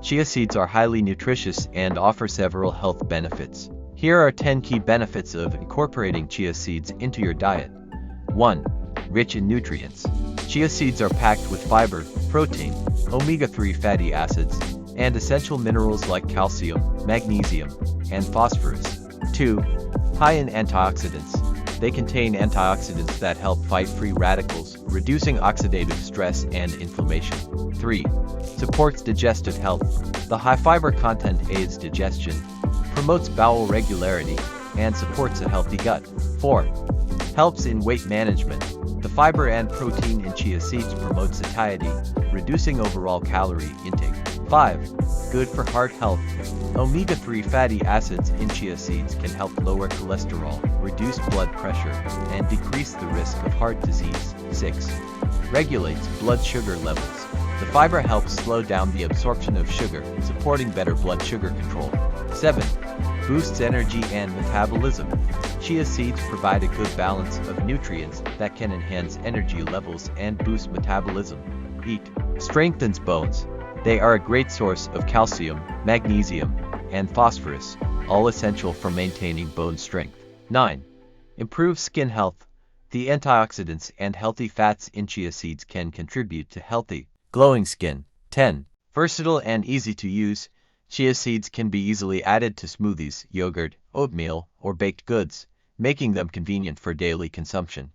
Chia seeds are highly nutritious and offer several health benefits. Here are 10 key benefits of incorporating chia seeds into your diet. 1. Rich in nutrients. Chia seeds are packed with fiber, protein, omega-3 fatty acids, and essential minerals like calcium, magnesium, and phosphorus. 2. High in antioxidants. They contain antioxidants that help fight free radicals, reducing oxidative stress and inflammation. 3. Supports digestive health. The high fiber content aids digestion, promotes bowel regularity, and supports a healthy gut. 4. Helps in weight management. The fiber and protein in chia seeds promote satiety, reducing overall calorie intake. 5. Good for heart health. Omega-3 fatty acids in chia seeds can help lower cholesterol, reduce blood pressure, and decrease the risk of heart disease. 6. Regulates blood sugar levels. The fiber helps slow down the absorption of sugar, supporting better blood sugar control. 7. Boosts energy and metabolism. Chia seeds provide a good balance of nutrients that can enhance energy levels and boost metabolism. 8. Strengthens bones. They are a great source of calcium, magnesium, and phosphorus, all essential for maintaining bone strength. 9. Improves skin health. The antioxidants and healthy fats in chia seeds can contribute to healthy, glowing skin. 10. Versatile and easy to use. Chia seeds can be easily added to smoothies, yogurt, oatmeal, or baked goods, making them convenient for daily consumption.